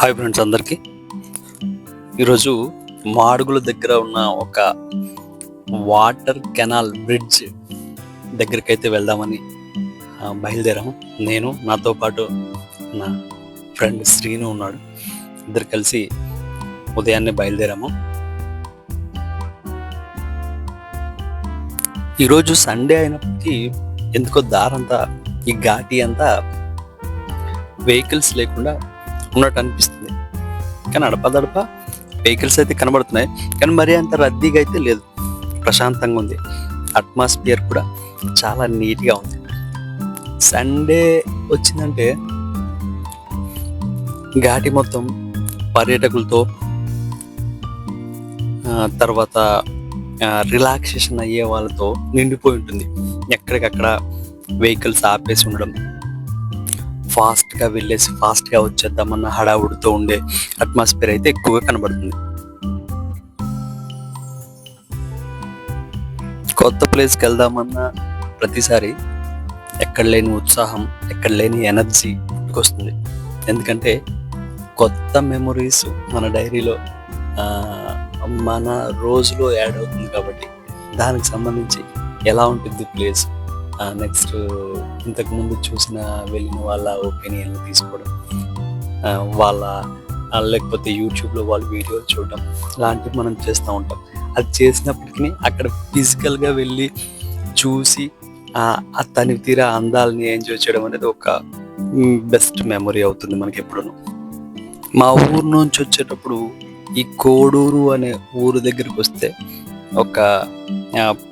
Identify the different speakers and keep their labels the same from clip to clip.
Speaker 1: Hi friends అందరికీ. ఈరోజు మాడుగుల దగ్గర ఉన్న ఒక వాటర్ కెనాల్ బ్రిడ్జ్ దగ్గరికి అయితే వెళ్దామని బయలుదేరాము. నేను నాతో పాటు నా ఫ్రెండ్ శ్రీను ఉన్నాడు. ఇద్దరు కలిసి ఉదయాన్నే బయలుదేరాము. ఈరోజు సండే అయినప్పటికీ ఎందుకో దారంతా ఈ ఘాటి అంతా వెహికల్స్ లేకుండా ఉన్నట్టు అనిపిస్తుంది. కానీ అడపదడప వెహికల్స్ అయితే కనబడుతున్నాయి, కానీ మరీ అంత రద్దీగా అయితే లేదు. ప్రశాంతంగా ఉంది. అట్మాస్ఫియర్ కూడా చాలా నీట్గా ఉంది. సండే వచ్చిందంటే ఘాటి మొత్తం పర్యాటకులతో తర్వాత రిలాక్సేషన్ అయ్యే వాళ్ళతో నిండిపోయి ఉంటుంది. ఎక్కడికక్కడ వెహికల్స్ ఆపేసి ఉండడం, ఫాస్ట్గా వెళ్ళేసి ఫాస్ట్గా వచ్చేద్దామన్న హడావుడితో ఉండే అట్మాస్ఫియర్ అయితే ఎక్కువగా కనబడుతుంది. కొత్త ప్లేస్కి వెళ్దామన్న ప్రతిసారి ఎక్కడ లేని ఉత్సాహం, ఎక్కడ లేని ఎనర్జీ పుట్టుకొస్తుంది. ఎందుకంటే కొత్త మెమొరీస్ మన డైరీలో మన రోజులో యాడ్ అవుతుంది కాబట్టి దానికి సంబంధించి ఎలా ఉంటుంది ప్లేస్, నెక్స్ట్ ఇంతకుముందు వెళ్ళిన వాళ్ళ ఒపీనియన్లు తీసుకోవడం, వాళ్ళ లేకపోతే యూట్యూబ్లో వాళ్ళ వీడియోలు చూడడం లాంటివి మనం చేస్తూ ఉంటాం. అది చేసినప్పటికీ అక్కడ ఫిజికల్గా వెళ్ళి చూసి తని తీరా అందాలని ఎంజాయ్ చేయడం అనేది ఒక బెస్ట్ మెమొరీ అవుతుంది మనకి ఎప్పుడూ. మా ఊరు నుంచి వచ్చేటప్పుడు ఈ కోడూరు అనే ఊరు దగ్గరికి వస్తే ఒక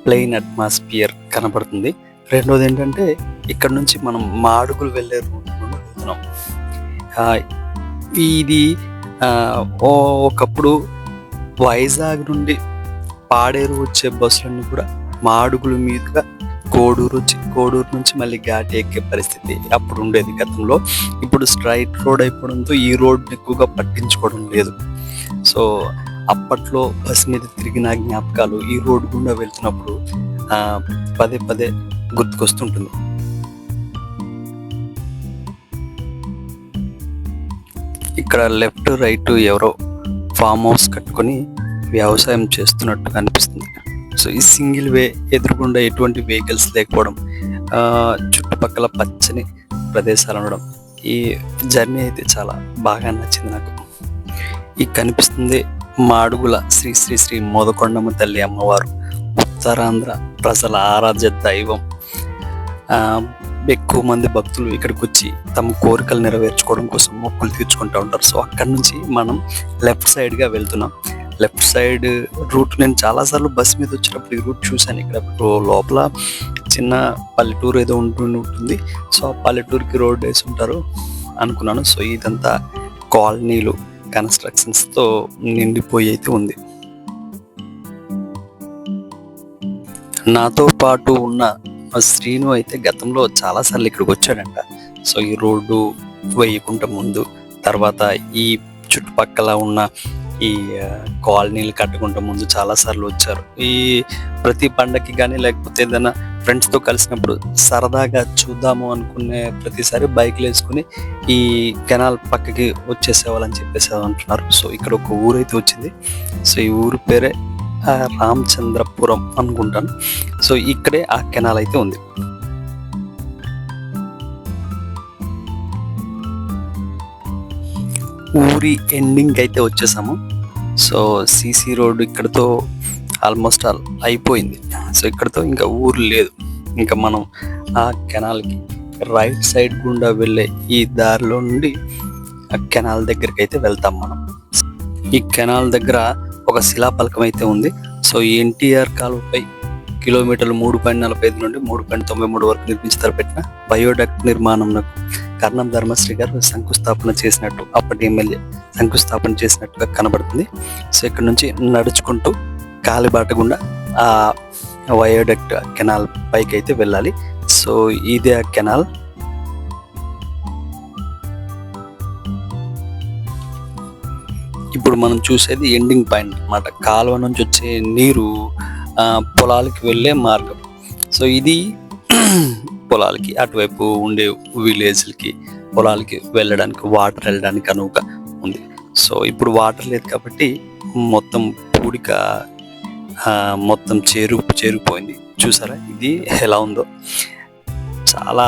Speaker 1: ప్లెయిన్ అట్మాస్ఫియర్ కనపడుతుంది. రెండోది ఏంటంటే ఇక్కడ నుంచి మనం మాడుగులు వెళ్ళే రూట్ నుండి వెళ్తున్నాం. ఇది ఒకప్పుడు వైజాగ్ నుండి పాడేరు వచ్చే బస్సులన్నీ కూడా మాడుగుల మీదుగా కోడూరు నుంచి మళ్ళీ ఘాటి ఎక్కే పరిస్థితి అప్పుడు ఉండేది గతంలో. ఇప్పుడు స్ట్రైట్ రోడ్ అయిపోవడంతో ఈ రోడ్ని ఎక్కువగా పట్టించుకోవడం లేదు. సో అప్పట్లో బస్ మీద తిరిగిన జ్ఞాపకాలు ఈ రోడ్డు గుండా వెళ్తున్నప్పుడు పదే పదే గుర్తుకొస్తుంటుంది. ఇక్కడ లెఫ్ట్ రైట్ ఎవరో ఫామ్ హౌస్ కట్టుకొని వ్యవసాయం చేస్తున్నట్టు అనిపిస్తుంది. సో ఈ సింగిల్ వే ఎదురుగుండా ఎటువంటి వెహికల్స్ లేకపోవడం, చుట్టుపక్కల పచ్చని ప్రదేశాలు ఉండడం, ఈ జర్నీ అయితే చాలా బాగా నచ్చింది నాకు. ఈ కనిపిస్తుంది మాడుగుల శ్రీ శ్రీ శ్రీ మోదకొండమ్మ తల్లి అమ్మవారు, ఉత్తరాంధ్ర ప్రజల ఆరాధ్య దైవం. ఎక్కువ మంది భక్తులు ఇక్కడికి వచ్చి తమ కోరికలు నెరవేర్చుకోవడం కోసం మొక్కులు తీర్చుకుంటూ ఉంటారు. సో అక్కడి నుంచి మనం లెఫ్ట్ సైడ్గా వెళ్తున్నాం. లెఫ్ట్ సైడ్ రూట్ నేను చాలాసార్లు బస్ మీద వచ్చేటప్పుడు ఈ రూట్ చూశాను. ఇక్కడ లోపల చిన్న పల్లెటూరు ఏదో ఉంటుంది. సో ఆ పల్లెటూరుకి రోడ్ వేసి ఉంటారు అనుకున్నాను. సో ఇదంతా కాలనీలు, కన్స్ట్రక్షన్స్తో నిండిపోయి అయితే ఉంది. నాతో పాటు ఉన్న శ్రీను అయితే గతంలో చాలాసార్లు ఇక్కడికి వచ్చాడంట. సో ఈ రోడ్డు వేయకుండా ముందు, తర్వాత ఈ చుట్టుపక్కల ఉన్న ఈ కాలనీలు కట్టుకుంటూ ముందు చాలాసార్లు వచ్చారు. ఈ ప్రతి పండగకి కానీ లేకపోతే ఏదైనా ఫ్రెండ్స్తో కలిసినప్పుడు సరదాగా చూద్దాము అనుకునే ప్రతిసారి బైక్లు వేసుకుని ఈ కెనాల్ పక్కకి వచ్చేసేవాళ్ళని చెప్పేసి అంటున్నారు. సో ఇక్కడ ఒక ఊరైతే వచ్చింది. సో ఈ ఊరు పేరే రామచంద్రపురం అనుకుంటాను. సో ఇక్కడే ఆ కెనాల్ అయితే ఉంది. ఊరి ఎండింగ్ అయితే వచ్చేసాము. సో సీసీ రోడ్డు ఇక్కడతో ఆల్మోస్ట్ అయిపోయింది. సో ఇక్కడతో ఇంకా ఊరు లేదు. ఇంకా మనం ఆ కెనాల్కి రైట్ సైడ్ గుండా వెళ్ళే ఈ దారిలో నుండి ఆ కెనాల్ దగ్గరికి అయితే వెళ్తాం మనం. ఈ కెనాల్ దగ్గర ఒక శిలాఫలకం అయితే ఉంది. సో ఈ ఎన్టీఆర్ కాలువపై కిలోమీటర్లు 3.45 నుండి 3.93 వరకు నిర్మించి తలపెట్టిన బయోడక్ట్ నిర్మాణంకు కర్ణం ధర్మశ్రీ గారు శంకుస్థాపన చేసినట్టు, అప్పటి ఎమ్మెల్యే శంకుస్థాపన చేసినట్టుగా కనబడుతుంది. సో ఇక్కడ నుంచి నడుచుకుంటూ కాలిబాట గుండా ఆ బయోడక్ట్ కెనాల్ పైకి అయితే వెళ్ళాలి. సో ఇదే ఆ కెనాల్. ఇప్పుడు మనం చూసేది ఎండింగ్ పాయింట్ అన్నమాట. కాలువ నుంచి వచ్చే నీరు పొలాలకి వెళ్ళే మార్గం. సో ఇది పొలాలకి అటువైపు ఉండే విలేజ్లకి పొలాలకి వెళ్ళడానికి వాటర్ వెళ్ళడానికి అనువుగా ఉంది. సో ఇప్పుడు వాటర్ లేదు కాబట్టి మొత్తం పూడిక మొత్తం చేరుకుపోయింది. చూసారా ఇది ఎలా ఉందో? చాలా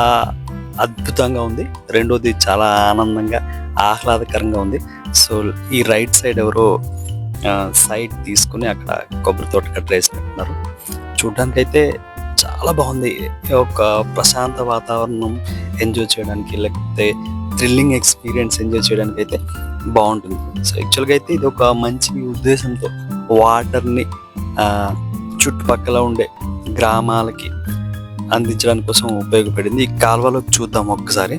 Speaker 1: అద్భుతంగా ఉంది. రెండోది చాలా ఆనందంగా, ఆహ్లాదకరంగా ఉంది. సో ఈ రైట్ సైడ్ ఎవరో సైడ్ తీసుకుని అక్కడ కొబ్బరి తోట కట్టేసినట్టున్నారు. చూడ్డానికైతే చాలా బాగుంది. ఒక ప్రశాంత వాతావరణం ఎంజాయ్ చేయడానికి, లేకపోతే థ్రిల్లింగ్ ఎక్స్పీరియన్స్ ఎంజాయ్ చేయడానికి అయితే బాగుంటుంది. సో యాక్చువల్గా అయితే ఇది ఒక మంచి ఉద్దేశంతో వాటర్ని చుట్టుపక్కల ఉండే గ్రామాలకి అందించడానికి కోసం ఉపయోగపడింది. ఈ కాలువలోకి చూద్దాం ఒక్కసారి.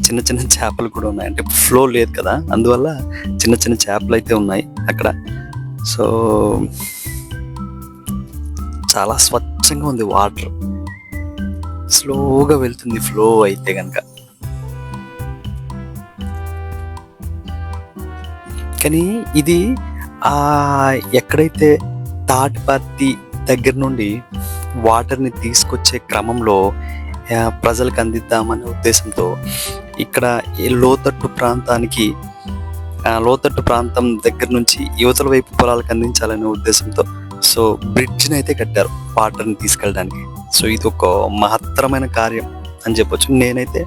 Speaker 1: చిన్న చిన్న చేపలు కూడా ఉన్నాయి. అంటే ఫ్లో లేదు కదా, అందువల్ల చిన్న చిన్న చేపలు అయితే ఉన్నాయి అక్కడ. సో చాలా స్వచ్ఛంగా ఉంది వాటర్. స్లోగా వెళ్తుంది ఫ్లో అయితే కనుక. కానీ ఇది ఎక్కడైతే తాటిపర్తి దగ్గర నుండి వాటర్ని తీసుకొచ్చే క్రమంలో ప్రజలకు అందిద్దామనే ఉద్దేశంతో ఇక్కడ లోతట్టు ప్రాంతం దగ్గర నుంచి యువతల వైపు పొలాలకు అందించాలనే ఉద్దేశంతో సో బ్రిడ్జ్ని అయితే కట్టారు వాటర్ని తీసుకెళ్ళడానికి. సో ఇది ఒక మహత్తరమైన కార్యం అని చెప్పొచ్చు. నేనైతే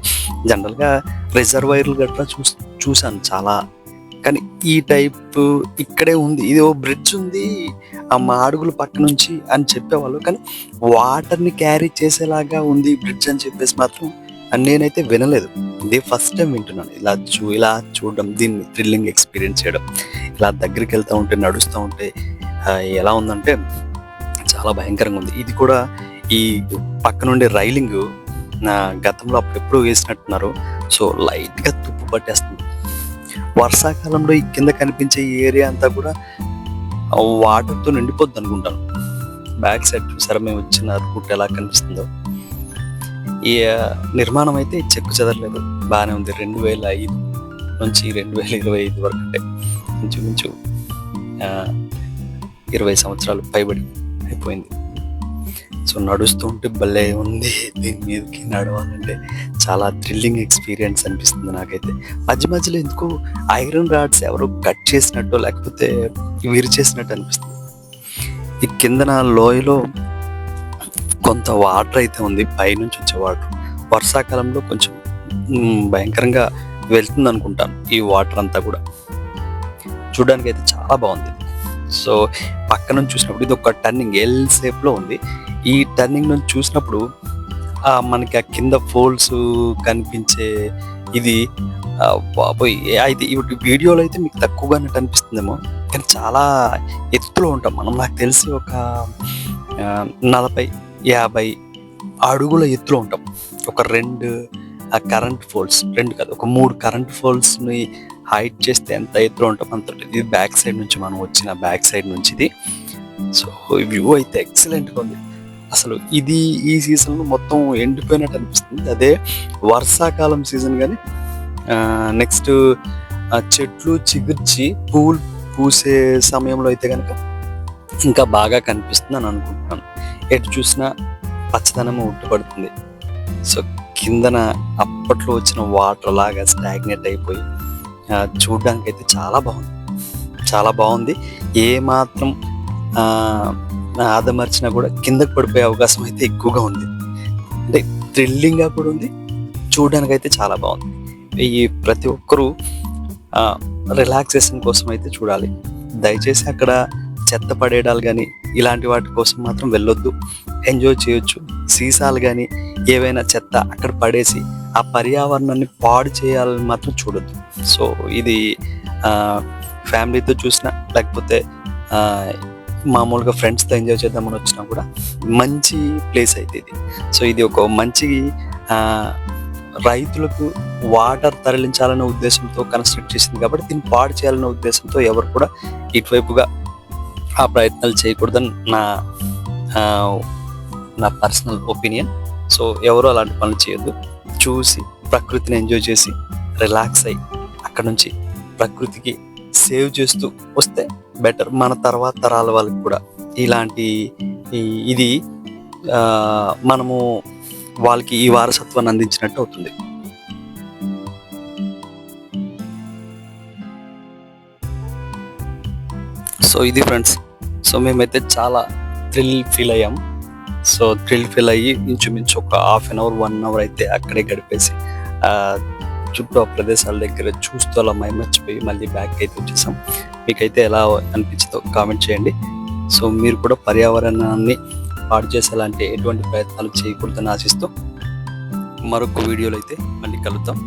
Speaker 1: జనరల్గా రిజర్వాయర్లు గట్రా చూశాను చాలా, కానీ ఈ టైప్ ఇక్కడే ఉంది. ఇది ఓ బ్రిడ్జ్ ఉంది ఆ మాడుగుల పక్క నుంచి అని చెప్పేవాళ్ళు, కానీ వాటర్ని క్యారీ చేసేలాగా ఉంది బ్రిడ్జ్ అని చెప్పేసి మాత్రం నేనైతే వినలేదు. ఇదే ఫస్ట్ టైం వింటున్నాను. ఇలా చూడడం, దీన్ని థ్రిల్లింగ్ ఎక్స్పీరియన్స్ చేయడం, ఇలా దగ్గరికి వెళ్తూ ఉంటే, నడుస్తూ ఉంటే ఎలా ఉందంటే చాలా భయంకరంగా ఉంది. ఇది కూడా ఈ పక్క నుండి రైలింగ్ గతంలో అప్పుడెప్పుడు వేసినట్టున్నారు. సో లైట్గా తుప్పు పట్టేస్తుంది. వర్షాకాలంలో ఈ కింద కనిపించే ఈ ఏరియా అంతా కూడా వాటర్తో నిండిపోద్ది అనుకుంటాను. బ్యాక్ సైడ్ చూసారా మేము వచ్చిన రూట్ ఎలా కనిపిస్తుందో. ఈ నిర్మాణం అయితే చెక్కు చెదరలేదు, బాగానే ఉంది. 2005 నుంచి 2025 వరకు, అంటే ఇంచుమించు 20 సంవత్సరాలు పైబడి అయిపోయింది. సో నడుస్తూ ఉంటే భలే ఉంది. దీని మీదకి నడవాలంటే చాలా థ్రిల్లింగ్ ఎక్స్పీరియన్స్ అనిపిస్తుంది నాకైతే. మధ్య మధ్యలో ఎందుకు ఐరన్ రాడ్స్ ఎవరో కట్ చేసినట్టు, లేకపోతే విరిచేసినట్టు అనిపిస్తుంది. ఈ కిందన లోయలో కొంత వాటర్ అయితే ఉంది, పైనుంచి వచ్చే వాటర్. వర్షాకాలంలో కొంచెం భయంకరంగా వెళ్తుంది అనుకుంటాను ఈ వాటర్ అంతా కూడా. చూడడానికి అయితే చాలా బాగుంది. సో పక్క నుంచి చూసినప్పుడు ఇది ఒక టర్నింగ్ ఎల్ షేప్లో ఉంది. ఈ టర్నింగ్ నుంచి చూసినప్పుడు మనకి ఆ కింద ఫోల్స్ కనిపించే ఇది బాబోయ్, అయితే వీడియోలో అయితే మీకు తక్కువగానే అనిపిస్తుందేమో, కానీ చాలా ఎత్తులో ఉంటాం మనం. నాకు తెలిసి ఒక 40-50 అడుగుల ఎత్తులో ఉంటాం. ఒక 2 కరెంట్ ఫోల్స్, 2 కాదు ఒక 3 కరెంట్ ఫోల్స్ని హైట్ చేస్తే ఎంత ఎత్తులో ఉంటాం అంత. ఇది బ్యాక్ సైడ్ నుంచి మనం వచ్చిన బ్యాక్ సైడ్ నుంచి ఇది. సో వ్యూ అయితే ఎక్సలెంట్గా ఉంది. అసలు ఇది ఈ సీజన్లో మొత్తం ఎండిపోయినట్టు అనిపిస్తుంది. అదే వర్షాకాలం సీజన్ కానీ నెక్స్ట్ చెట్లు చిగుర్చి పూలు పూసే సమయంలో అయితే కనుక ఇంకా బాగా కనిపిస్తుంది అని అనుకుంటున్నాను. ఎటు చూసినా పచ్చదనం ఉట్టుపడుతుంది. సో కిందన అప్పట్లో వచ్చిన వాటర్ లాగా స్టాగ్నేట్ అయిపోయి చూడడానికి అయితే చాలా బాగుంది. ఏ మాత్రం ఆదమర్చినా కూడా కిందకు పడిపోయే అవకాశం అయితే ఎక్కువగా ఉంది. అంటే థ్రిల్లింగ్గా కూడా ఉంది, చూడడానికి అయితే చాలా బాగుంది. ఈ ప్రతి ఒక్కరూ రిలాక్సేషన్ కోసం అయితే చూడాలి. దయచేసి అక్కడ చెత్త పడేయడాలు కానీ ఇలాంటి వాటి కోసం మాత్రం వెళ్ళొద్దు. ఎంజాయ్ చేయొచ్చు. సీసాలు కానీ ఏవైనా చెత్త అక్కడ పడేసి ఆ పర్యావరణాన్ని పాడు చేయాలని మాత్రం చూడొద్దు. సో ఇది ఫ్యామిలీతో చూసినా, లేకపోతే మామూలుగా ఫ్రెండ్స్తో ఎంజాయ్ చేద్దామని వచ్చినా కూడా మంచి ప్లేస్ అయితే ఇది. సో ఇది ఒక మంచి రైతులకు వాటర్ తరలించాలనే ఉద్దేశంతో కన్స్ట్రక్ట్ చేసింది కాబట్టి దీన్ని పాడు చేయాలనే ఉద్దేశంతో ఎవరు కూడా ఇటువైపుగా ఆ ప్రయత్నాలు చేయకూడదని నా పర్సనల్ ఒపీనియన్. సో ఎవరు అలాంటి పనులు చేయొద్దు. చూసి ప్రకృతిని ఎంజాయ్ చేసి రిలాక్స్ అయ్యి అక్కడ నుంచి ప్రకృతికి సేవ్ చేస్తూ వస్తే బెటర్. మన తర్వాత తరాల వాళ్ళకి కూడా ఇలాంటి ఇది మనము వాళ్ళకి ఈ వారసత్వాన్ని అందించినట్టు అవుతుంది. సో ఇది ఫ్రెండ్స్. సో మేమైతే చాలా థ్రిల్ ఫీల్ అయ్యాం. సో థ్రిల్ ఫీల్ అయ్యి ఇంచుమించు ఒక హాఫ్ అన్ అవర్ 1 అవర్ అయితే అక్కడే గడిపేసి చుట్టూ ఆ ప్రదేశాల దగ్గర చూస్తూ అలా మైమర్చిపోయి మళ్ళీ బ్యాక్ అయితే వచ్చేసాం. మీకైతే ఎలా అనిపించిందో కామెంట్ చేయండి. సో మీరు కూడా పర్యావరణాన్ని పాడు చేసేలాంటి ఎటువంటి ప్రయత్నాలు చేయకూడదని ఆశిస్తూ మరొక వీడియోలో అయితే మళ్ళీ కలుద్దాం.